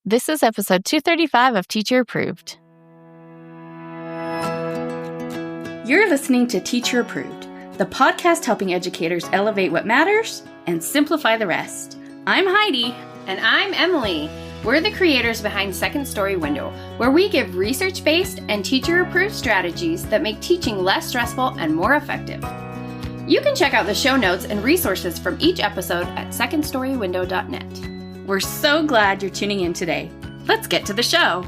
This is episode 235 of Teacher Approved. You're listening to Teacher Approved, the podcast helping educators elevate what matters and simplify the rest. I'm Heidi. And I'm Emily. We're the creators behind Second Story Window, where we give research-based and teacher-approved strategies that make teaching less stressful and more effective. You can check out the show notes and resources from each episode at secondstorywindow.net. We're so glad you're tuning in today. Let's get to the show.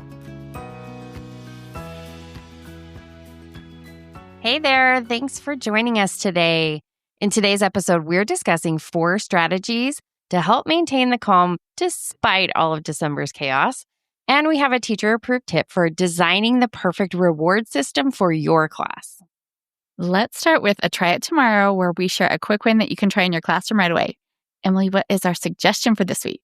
Hey there, thanks for joining us today. In today's episode, we're discussing 4 strategies to help maintain the calm despite all of December's chaos. And we have a teacher-approved tip for designing the perfect reward system for your class. Let's start with a try it tomorrow, where we share a quick win that you can try in your classroom right away. Emily, what is our suggestion for this week?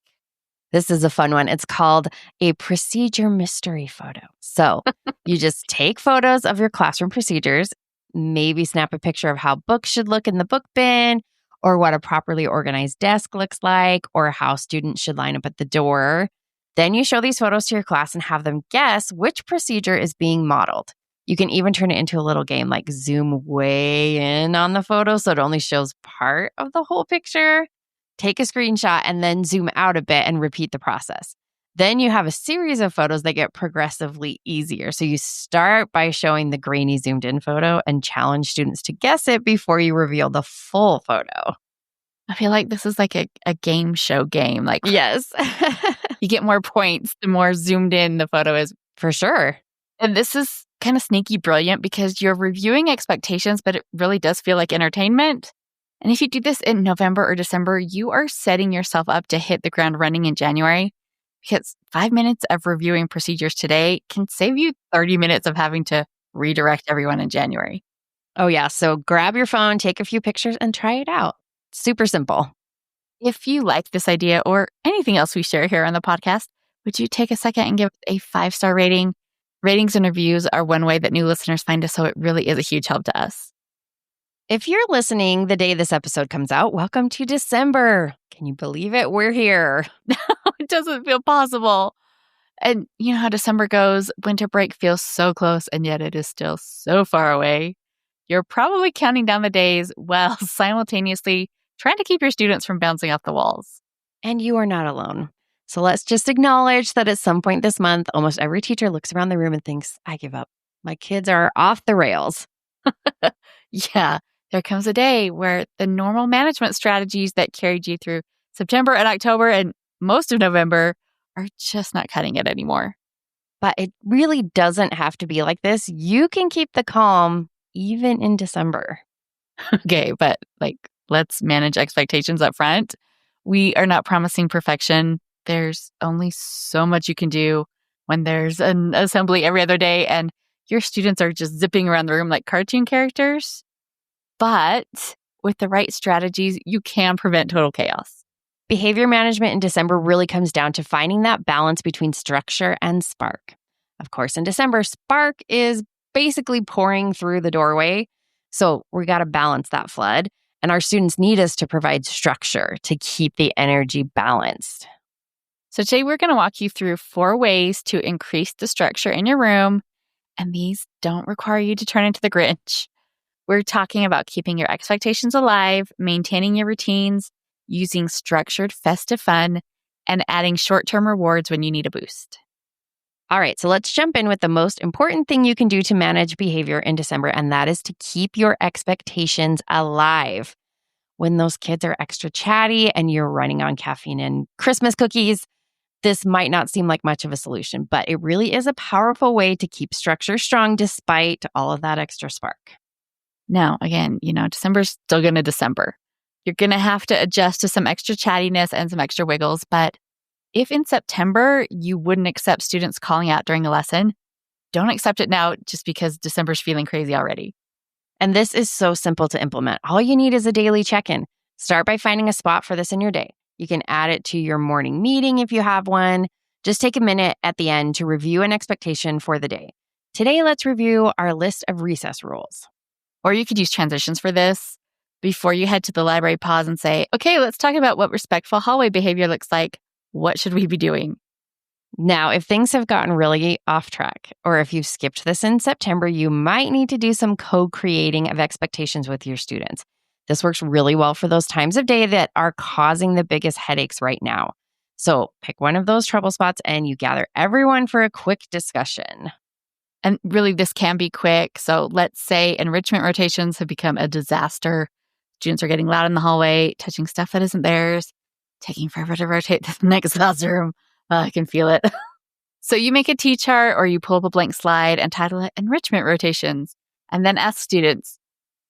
This is a fun one. It's called a procedure mystery photo. So you just take photos of your classroom procedures, maybe snap a picture of how books should look in the book bin, or what a properly organized desk looks like, or how students should line up at the door. Then you show these photos to your class and have them guess which procedure is being modeled. You can even turn it into a little game, like zoom way in on the photo so it only shows part of the whole picture. Take a screenshot and then zoom out a bit and repeat the process. Then you have a series of photos that get progressively easier. So you start by showing the grainy zoomed in photo and challenge students to guess it before you reveal the full photo. I feel like this is like a game show game. Like, yes, you get more points the more zoomed in the photo is. For sure. And this is kind of sneaky brilliant because you're reviewing expectations, but it really does feel like entertainment. And if you do this in November or December, you are setting yourself up to hit the ground running in January, because 5 minutes of reviewing procedures today can save you 30 minutes of having to redirect everyone in January. Oh, yeah. So grab your phone, take a few pictures, and try it out. Super simple. If you like this idea or anything else we share here on the podcast, would you take a second and give a 5-star rating? Ratings and reviews are one way that new listeners find us, so it really is a huge help to us. If you're listening the day this episode comes out, welcome to December. Can you believe it? We're here. It doesn't feel possible. And you know how December goes. Winter break feels so close, and yet it is still so far away. You're probably counting down the days while simultaneously trying to keep your students from bouncing off the walls. And you are not alone. So let's just acknowledge that at some point this month, almost every teacher looks around the room and thinks, I give up. My kids are off the rails. Yeah, there comes a day where the normal management strategies that carried you through September and October and most of November are just not cutting it anymore. But it really doesn't have to be like this. You can keep the calm even in December. Okay, but let's manage expectations up front. We are not promising perfection. There's only so much you can do when there's an assembly every other day and your students are just zipping around the room like cartoon characters. But with the right strategies, you can prevent total chaos. Behavior management in December really comes down to finding that balance between structure and spark. Of course, in December, spark is basically pouring through the doorway. So we got to balance that flood. And our students need us to provide structure to keep the energy balanced. So today we're going to walk you through 4 ways to increase the structure in your room. And these don't require you to turn into the Grinch. We're talking about keeping your expectations alive, maintaining your routines, using structured festive fun, and adding short-term rewards when you need a boost. All right, so let's jump in with the most important thing you can do to manage behavior in December, and that is to keep your expectations alive. When those kids are extra chatty and you're running on caffeine and Christmas cookies, this might not seem like much of a solution, but it really is a powerful way to keep structure strong despite all of that extra spark. Now, again, December's still going to December. You're going to have to adjust to some extra chattiness and some extra wiggles, but if in September you wouldn't accept students calling out during a lesson, don't accept it now just because December's feeling crazy already. And this is so simple to implement. All you need is a daily check-in. Start by finding a spot for this in your day. You can add it to your morning meeting if you have one. Just take a minute at the end to review an expectation for the day. Today, let's review our list of recess rules. Or you could use transitions for this. Before you head to the library, pause and say, okay, let's talk about what respectful hallway behavior looks like. What should we be doing? Now, if things have gotten really off track, or if you've skipped this in September, you might need to do some co-creating of expectations with your students. This works really well for those times of day that are causing the biggest headaches right now. So pick one of those trouble spots and you gather everyone for a quick discussion. And really, this can be quick. So let's say enrichment rotations have become a disaster. Students are getting loud in the hallway, touching stuff that isn't theirs, taking forever to rotate to the next classroom. I can feel it. So you make a T-chart or you pull up a blank slide and title it Enrichment Rotations, and then ask students,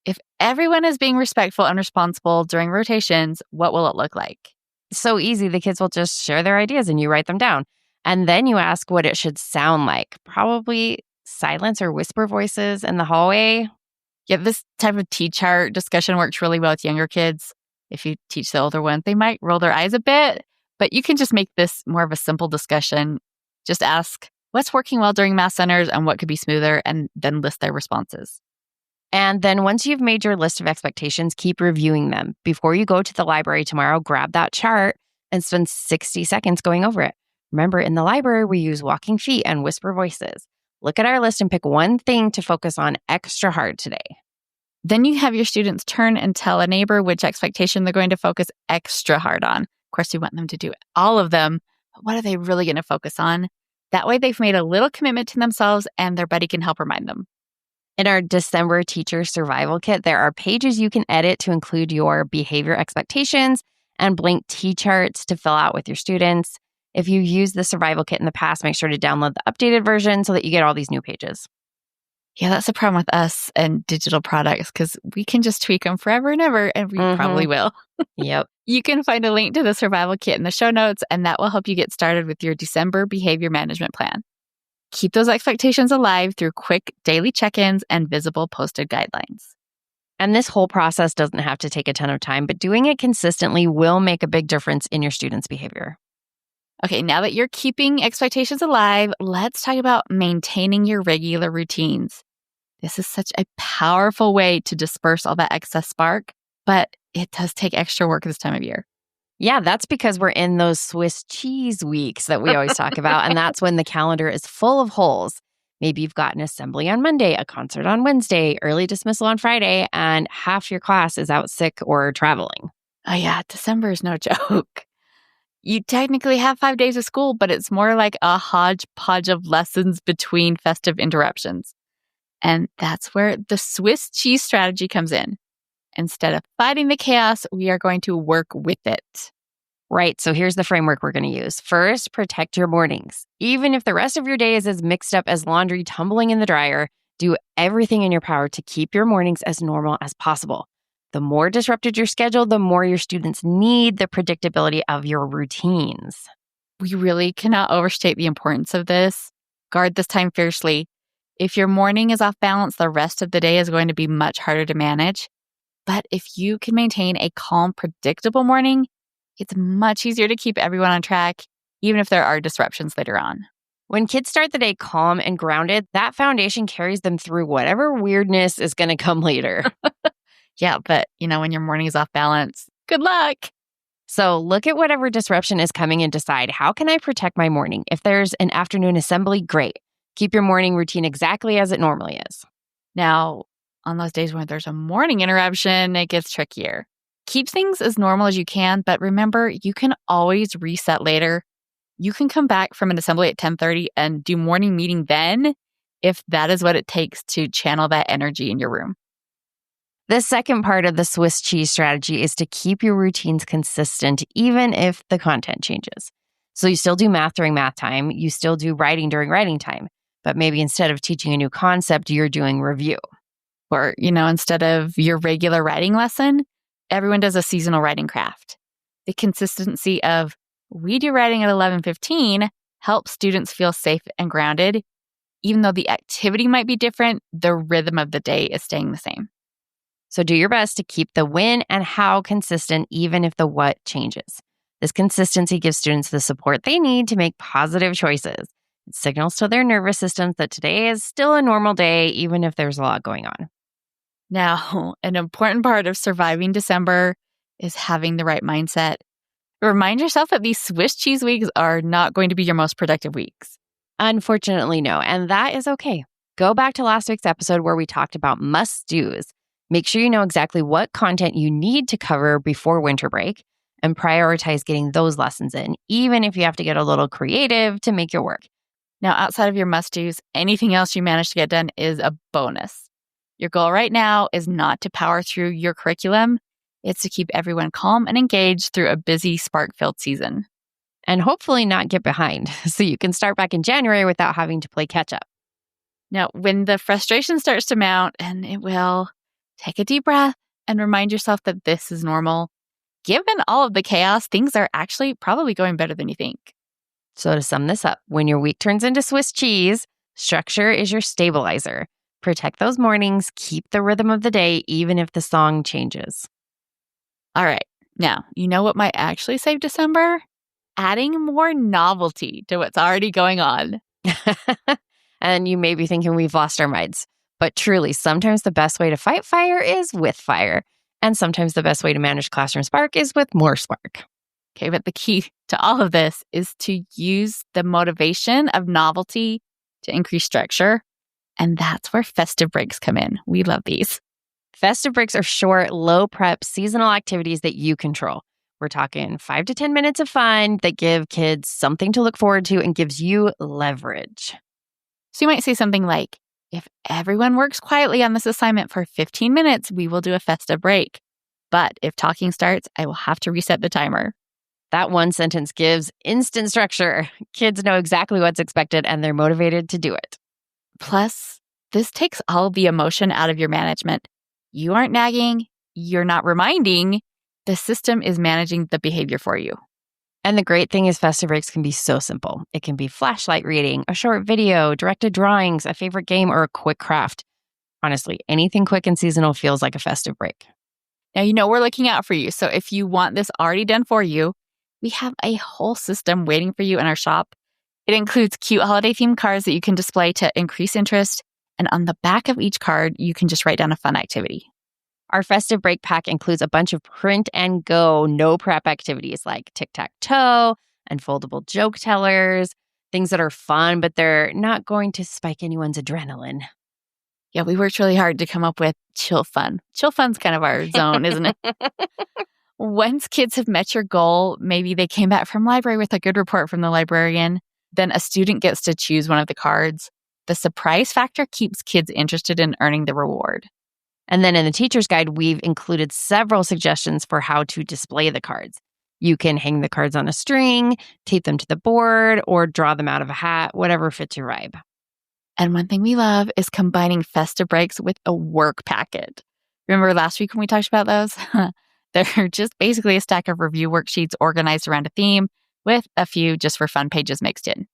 if everyone is being respectful and responsible during rotations, what will it look like? So easy, the kids will just share their ideas and you write them down. And then you ask what it should sound like. Probably silence or whisper voices in the hallway. Yeah, this type of T-chart discussion works really well with younger kids. If you teach the older ones, they might roll their eyes a bit, but you can just make this more of a simple discussion. Just ask what's working well during math centers and what could be smoother, and then list their responses. And then once you've made your list of expectations, keep reviewing them. Before you go to the library tomorrow, grab that chart and spend 60 seconds going over it. Remember, in the library, we use walking feet and whisper voices. Look at our list and pick one thing to focus on extra hard today. Then you have your students turn and tell a neighbor which expectation they're going to focus extra hard on. Of course, you want them to do all of them, but what are they really going to focus on? That way, they've made a little commitment to themselves and their buddy can help remind them. In our December Teacher Survival Kit, there are pages you can edit to include your behavior expectations and blank T-charts to fill out with your students. If you used the Survival Kit in the past, make sure to download the updated version so that you get all these new pages. Yeah, that's the problem with us and digital products because we can just tweak them forever and ever, and we probably will. Yep. You can find a link to the Survival Kit in the show notes, and that will help you get started with your December behavior management plan. Keep those expectations alive through quick daily check-ins and visible posted guidelines. And this whole process doesn't have to take a ton of time, but doing it consistently will make a big difference in your students' behavior. Okay, now that you're keeping expectations alive, let's talk about maintaining your regular routines. This is such a powerful way to disperse all that excess spark, but it does take extra work this time of year. Yeah, that's because we're in those Swiss cheese weeks that we always talk about, and that's when the calendar is full of holes. Maybe you've got an assembly on Monday, a concert on Wednesday, early dismissal on Friday, and half your class is out sick or traveling. Oh yeah, December is no joke. You technically have 5 days of school, but it's more like a hodgepodge of lessons between festive interruptions. And that's where the Swiss cheese strategy comes in. Instead of fighting the chaos, we are going to work with it. Right. So here's the framework we're going to use. First, protect your mornings. Even if the rest of your day is as mixed up as laundry tumbling in the dryer, do everything in your power to keep your mornings as normal as possible. The more disrupted your schedule, the more your students need the predictability of your routines. We really cannot overstate the importance of this. Guard this time fiercely. If your morning is off balance, the rest of the day is going to be much harder to manage. But if you can maintain a calm, predictable morning, it's much easier to keep everyone on track, even if there are disruptions later on. When kids start the day calm and grounded, that foundation carries them through whatever weirdness is going to come later. Yeah, but when your morning is off balance, good luck. So look at whatever disruption is coming and decide, how can I protect my morning? If there's an afternoon assembly, great. Keep your morning routine exactly as it normally is. Now, on those days when there's a morning interruption, it gets trickier. Keep things as normal as you can, but remember, you can always reset later. You can come back from an assembly at 10:30 and do morning meeting then, if that is what it takes to channel that energy in your room. The second part of the Swiss cheese strategy is to keep your routines consistent, even if the content changes. So you still do math during math time, you still do writing during writing time, but maybe instead of teaching a new concept, you're doing review. Or, instead of your regular writing lesson, everyone does a seasonal writing craft. The consistency of we do writing at 11:15 helps students feel safe and grounded. Even though the activity might be different, the rhythm of the day is staying the same. So do your best to keep the when and how consistent, even if the what changes. This consistency gives students the support they need to make positive choices. It signals to their nervous systems that today is still a normal day, even if there's a lot going on. Now, an important part of surviving December is having the right mindset. Remind yourself that these Swiss cheese weeks are not going to be your most productive weeks. Unfortunately, no. And that is okay. Go back to last week's episode where we talked about must-dos. Make sure you know exactly what content you need to cover before winter break and prioritize getting those lessons in, even if you have to get a little creative to make your work. Now, outside of your must-dos, anything else you manage to get done is a bonus. Your goal right now is not to power through your curriculum. It's to keep everyone calm and engaged through a busy, spark-filled season. And hopefully not get behind so you can start back in January without having to play catch up. Now, when the frustration starts to mount, and it will, take a deep breath and remind yourself that this is normal. Given all of the chaos, things are actually probably going better than you think. So to sum this up, when your week turns into Swiss cheese, structure is your stabilizer. Protect those mornings, keep the rhythm of the day, even if the song changes. All right. Now, you know what might actually save December? Adding more novelty to what's already going on. And you may be thinking we've lost our minds. But truly, sometimes the best way to fight fire is with fire. And sometimes the best way to manage classroom spark is with more spark. Okay, but the key to all of this is to use the motivation of novelty to increase structure. And that's where festive breaks come in. We love these. Festive breaks are short, low prep, seasonal activities that you control. We're talking 5 to 10 minutes of fun that give kids something to look forward to and gives you leverage. So you might say something like, if everyone works quietly on this assignment for 15 minutes, we will do a festive break. But if talking starts, I will have to reset the timer. That one sentence gives instant structure. Kids know exactly what's expected and they're motivated to do it. Plus, this takes all of the emotion out of your management. You aren't nagging. You're not reminding. The system is managing the behavior for you. And the great thing is festive breaks can be so simple. It can be flashlight reading, a short video, directed drawings, a favorite game, or a quick craft. Honestly, anything quick and seasonal feels like a festive break. Now, you know we're looking out for you. So if you want this already done for you, we have a whole system waiting for you in our shop. It includes cute holiday-themed cards that you can display to increase interest. And on the back of each card, you can just write down a fun activity. Our festive break pack includes a bunch of print and go, no prep activities like tic-tac-toe and foldable joke tellers, things that are fun, but they're not going to spike anyone's adrenaline. Yeah, we worked really hard to come up with chill fun. Chill fun's kind of our zone, isn't it? Once kids have met your goal, maybe they came back from library with a good report from the librarian, then a student gets to choose one of the cards. The surprise factor keeps kids interested in earning the reward. And then in the teacher's guide, we've included several suggestions for how to display the cards. You can hang the cards on a string, tape them to the board, or draw them out of a hat, whatever fits your vibe. And one thing we love is combining festive breaks with a work packet. Remember last week when we talked about those? They're just basically a stack of review worksheets organized around a theme with a few just for fun pages mixed in.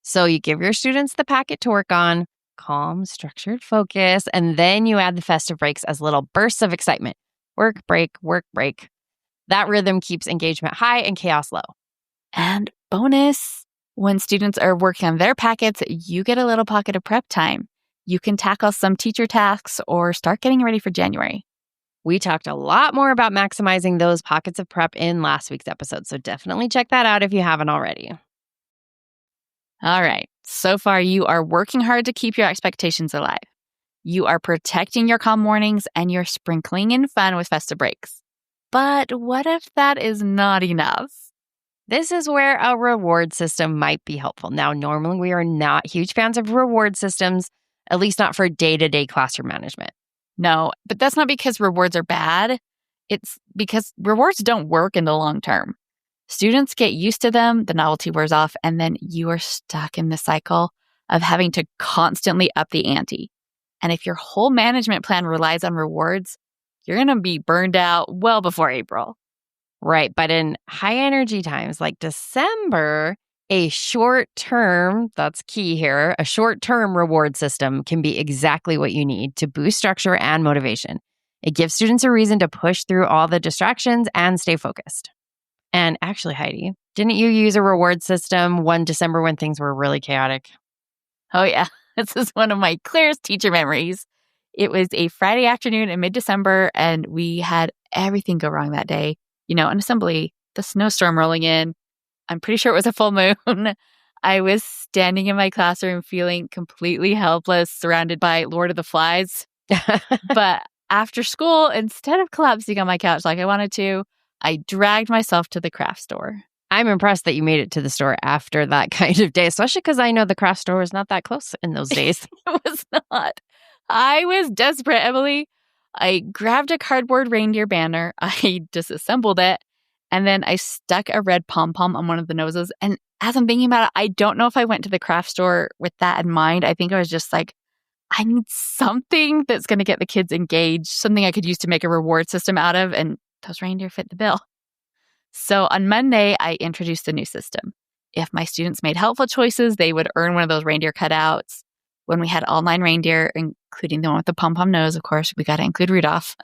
So you give your students the packet to work on, calm, structured focus, and then you add the festive breaks as little bursts of excitement. Work, break, work, break. That rhythm keeps engagement high and chaos low. And bonus, when students are working on their packets, you get a little pocket of prep time. You can tackle some teacher tasks or start getting ready for January. We talked a lot more about maximizing those pockets of prep in last week's episode, so definitely check that out if you haven't already. All right. So far, you are working hard to keep your expectations alive. You are protecting your calm mornings and you're sprinkling in fun with festive breaks. But what if that is not enough? This is where a reward system might be helpful. Now, normally we are not huge fans of reward systems, at least not for day-to-day classroom management. No, but that's not because rewards are bad. It's because rewards don't work in the long term. Students get used to them, the novelty wears off, and then you are stuck in the cycle of having to constantly up the ante. And if your whole management plan relies on rewards, you're going to be burned out well before April. Right, but in high energy times like December, a short-term, that's key here, a short-term reward system can be exactly what you need to boost structure and motivation. It gives students a reason to push through all the distractions and stay focused. And actually, Heidi, didn't you use a reward system one December when things were really chaotic? Oh, yeah. This is one of my clearest teacher memories. It was a Friday afternoon in mid-December, and we had everything go wrong that day. You know, an assembly the snowstorm rolling in. I'm pretty sure it was a full moon. I was standing in my classroom feeling completely helpless, surrounded by Lord of the Flies. But after school, instead of collapsing on my couch like I wanted to, I dragged myself to the craft store. I'm impressed that you made it to the store after that kind of day, especially because I know the craft store was not that close in those days. It was not. I was desperate, Emily. I grabbed a cardboard reindeer banner. I disassembled it. And then I stuck a red pom-pom on one of the noses. And as I'm thinking about it, I don't know if I went to the craft store with that in mind. I think I was just like, I need something that's going to get the kids engaged, something I could use to make a reward system out of. And those reindeer fit the bill. So on Monday, I introduced a new system. If my students made helpful choices, they would earn one of those reindeer cutouts. When we had all 9 reindeer, including the one with the pom-pom nose, of course, we got to include Rudolph,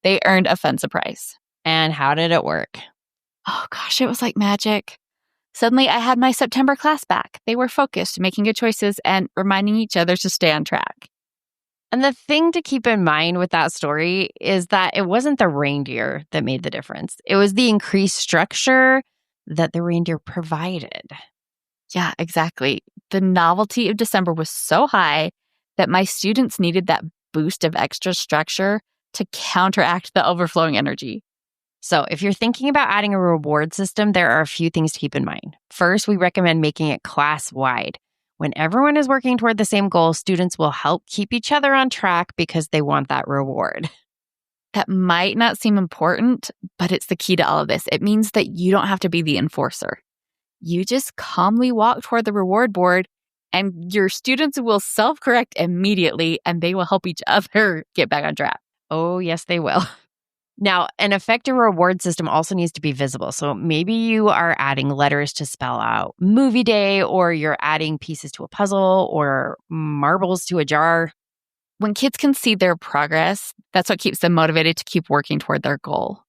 they earned a fun surprise. And how did it work? Oh gosh, it was like magic. Suddenly, I had my September class back. They were focused, making good choices, and reminding each other to stay on track. And the thing to keep in mind with that story is that it wasn't the reindeer that made the difference. It was the increased structure that the reindeer provided. Yeah, exactly. The novelty of December was so high that my students needed that boost of extra structure to counteract the overflowing energy. So if you're thinking about adding a reward system, there are a few things to keep in mind. First, we recommend making it class-wide. When everyone is working toward the same goal, students will help keep each other on track because they want that reward. That might not seem important, but it's the key to all of this. It means that you don't have to be the enforcer. You just calmly walk toward the reward board and your students will self-correct immediately and they will help each other get back on track. Oh, yes, they will. Now, an effective reward system also needs to be visible. So maybe you are adding letters to spell out movie day, or you're adding pieces to a puzzle or marbles to a jar. When kids can see their progress, that's what keeps them motivated to keep working toward their goal.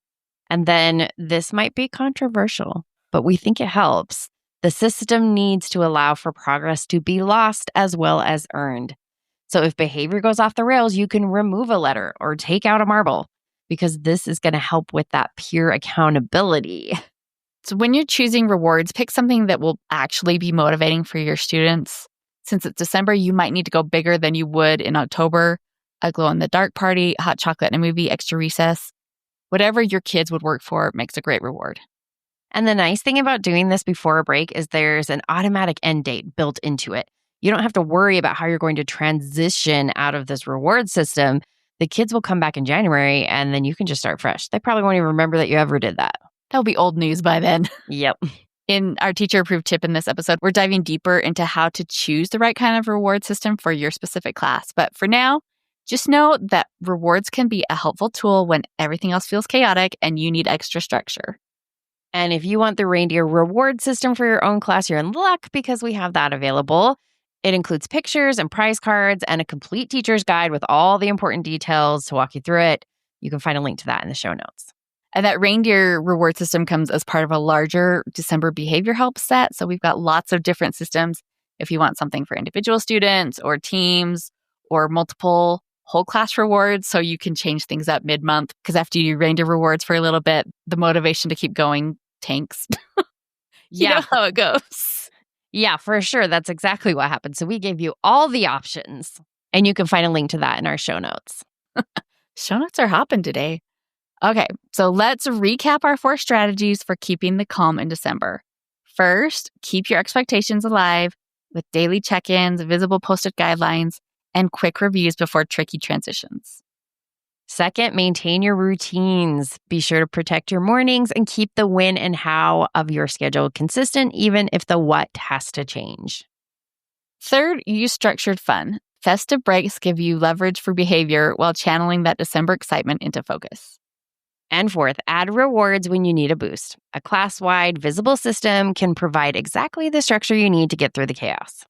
And then this might be controversial, but we think it helps. The system needs to allow for progress to be lost as well as earned. So if behavior goes off the rails, you can remove a letter or take out a marble, because this is going to help with that peer accountability. So when you're choosing rewards, pick something that will actually be motivating for your students. Since it's December, you might need to go bigger than you would in October. A glow-in-the-dark party, hot chocolate and a movie, extra recess. Whatever your kids would work for makes a great reward. And the nice thing about doing this before a break is there's an automatic end date built into it. You don't have to worry about how you're going to transition out of this reward system. The kids will come back in January and then you can just start fresh. They probably won't even remember that you ever did that. That'll be old news by then. Yep. In our teacher-approved tip in this episode, we're diving deeper into how to choose the right kind of reward system for your specific class. But for now, just know that rewards can be a helpful tool when everything else feels chaotic and you need extra structure. And if you want the reindeer reward system for your own class, you're in luck because we have that available. It includes pictures and prize cards and a complete teacher's guide with all the important details to walk you through it. You can find a link to that in the show notes. And that reindeer reward system comes as part of a larger December behavior help set. So we've got lots of different systems if you want something for individual students or teams or multiple whole class rewards. So you can change things up mid-month because after you do reindeer rewards for a little bit, the motivation to keep going tanks. You know how it goes. Yeah, for sure. That's exactly what happened. So we gave you all the options, and you can find a link to that in our show notes. Show notes are hopping today. Okay, so let's recap our 4 strategies for keeping the calm in December. First, keep your expectations alive with daily check-ins, visible posted guidelines, and quick reviews before tricky transitions. Second, maintain your routines. Be sure to protect your mornings and keep the when and how of your schedule consistent, even if the what has to change. Third, use structured fun. Festive breaks give you leverage for behavior while channeling that December excitement into focus. And fourth, add rewards when you need a boost. A class-wide visible system can provide exactly the structure you need to get through the chaos.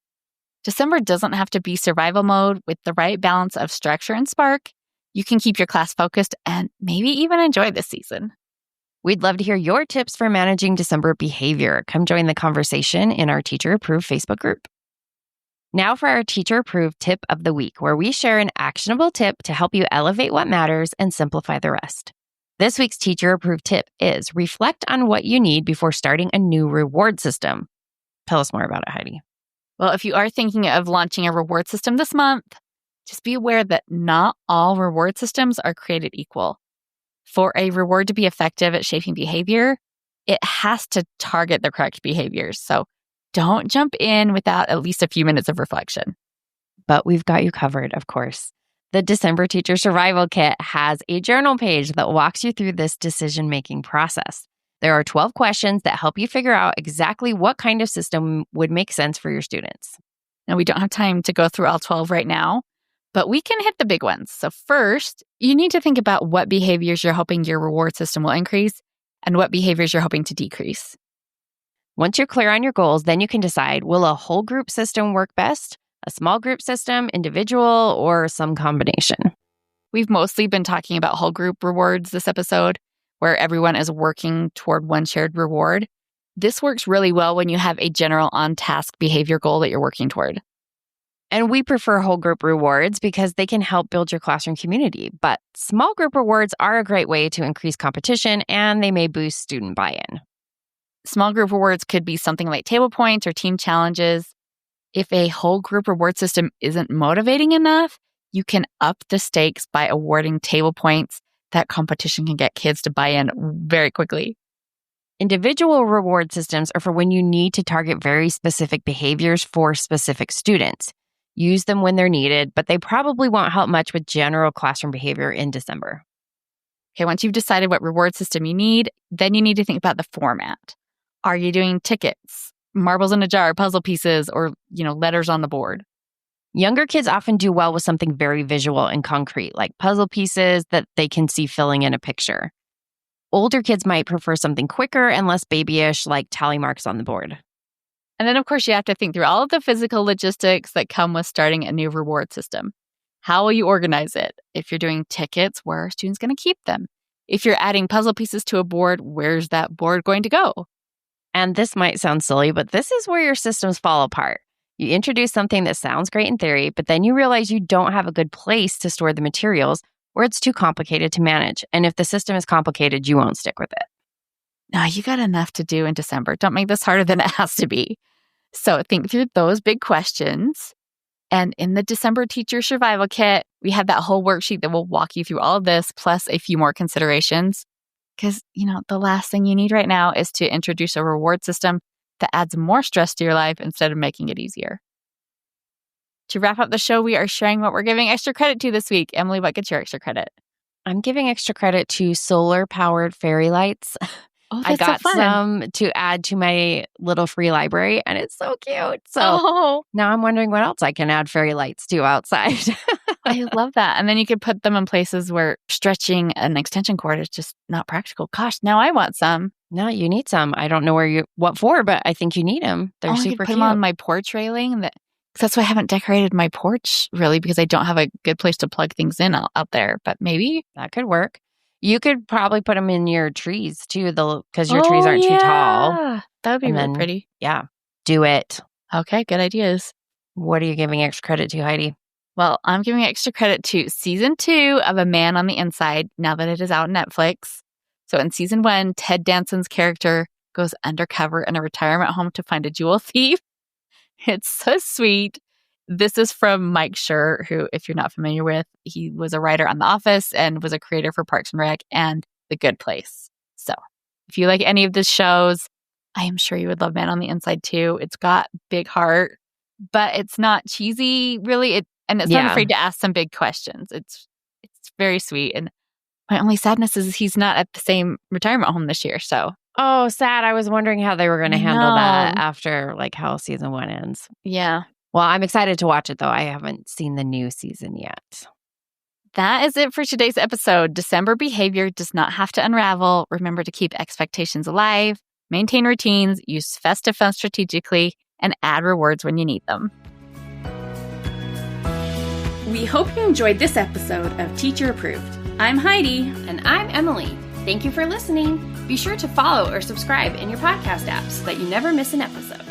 December doesn't have to be survival mode. With the right balance of structure and spark, you can keep your class focused and maybe even enjoy this season. We'd love to hear your tips for managing December behavior. Come join the conversation in our Teacher Approved Facebook group. Now for our Teacher Approved Tip of the Week, where we share an actionable tip to help you elevate what matters and simplify the rest. This week's teacher approved tip is reflect on what you need before starting a new reward system. Tell us more about it, Heidi. Well, if you are thinking of launching a reward system this month, just be aware that not all reward systems are created equal. For a reward to be effective at shaping behavior, it has to target the correct behaviors. So don't jump in without at least a few minutes of reflection. But we've got you covered, of course. The December Teacher Survival Kit has a journal page that walks you through this decision-making process. There are 12 questions that help you figure out exactly what kind of system would make sense for your students. Now, we don't have time to go through all 12 right now, but we can hit the big ones. So first, you need to think about what behaviors you're hoping your reward system will increase and what behaviors you're hoping to decrease. Once you're clear on your goals, then you can decide, will a whole group system work best? A small group system, individual, or some combination? We've mostly been talking about whole group rewards this episode, where everyone is working toward one shared reward. This works really well when you have a general on-task behavior goal that you're working toward. And we prefer whole group rewards because they can help build your classroom community. But small group rewards are a great way to increase competition, and they may boost student buy-in. Small group rewards could be something like table points or team challenges. If a whole group reward system isn't motivating enough, you can up the stakes by awarding table points. That competition can get kids to buy in very quickly. Individual reward systems are for when you need to target very specific behaviors for specific students. Use them when they're needed, but they probably won't help much with general classroom behavior in December. Okay, once you've decided what reward system you need, then you need to think about the format. Are you doing tickets, marbles in a jar, puzzle pieces, or, letters on the board? Younger kids often do well with something very visual and concrete, like puzzle pieces that they can see filling in a picture. Older kids might prefer something quicker and less babyish, like tally marks on the board. And then, of course, you have to think through all of the physical logistics that come with starting a new reward system. How will you organize it? If you're doing tickets, where are students going to keep them? If you're adding puzzle pieces to a board, where's that board going to go? And this might sound silly, but this is where your systems fall apart. You introduce something that sounds great in theory, but then you realize you don't have a good place to store the materials, or it's too complicated to manage. And if the system is complicated, you won't stick with it. No, you got enough to do in December. Don't make this harder than it has to be. So think through those big questions. And in the December Teacher Survival Kit, we have that whole worksheet that will walk you through all of this, plus a few more considerations. Because, the last thing you need right now is to introduce a reward system that adds more stress to your life instead of making it easier. To wrap up the show, we are sharing what we're giving extra credit to this week. Emily, what gets your extra credit? I'm giving extra credit to solar-powered fairy lights. Oh, I that's got so fun. some to add to my little free library, and it's so cute. So now I'm wondering what else I can add fairy lights to outside. I love that. And then you could put them in places where stretching an extension cord is just not practical. Gosh, now I want some. No, you need some. I don't know what for, but I think you need them. They're super I could put cute. them on my porch railing. That's why I haven't decorated my porch, really, because I don't have a good place to plug things in out there. But maybe that could work. You could probably put them in your trees, too, because your trees aren't too tall. That would be really pretty. Yeah, do it. Okay, good ideas. What are you giving extra credit to, Heidi? Well, I'm giving extra credit to season 2 of A Man on the Inside, now that it is out on Netflix. So in season 1, Ted Danson's character goes undercover in a retirement home to find a jewel thief. It's so sweet. This is from Mike Schur, who, if you're not familiar with, he was a writer on The Office and was a creator for Parks and Rec and The Good Place. So if you like any of the shows, I am sure you would love Man on the Inside too. It's got big heart, but it's not cheesy, really. And it's not afraid to ask some big questions. It's very sweet. And my only sadness is he's not at the same retirement home this year. So sad. I was wondering how they were going to handle that after how season 1 ends. Yeah. Well, I'm excited to watch it, though. I haven't seen the new season yet. That is it for today's episode. December behavior does not have to unravel. Remember to keep expectations alive, maintain routines, use festive fun strategically, and add rewards when you need them. We hope you enjoyed this episode of Teacher Approved. I'm Heidi. And I'm Emily. Thank you for listening. Be sure to follow or subscribe in your podcast app so that you never miss an episode.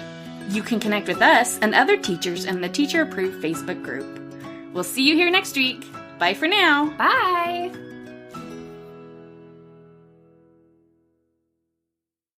You can connect with us and other teachers in the Teacher Approved Facebook group. We'll see you here next week. Bye for now. Bye.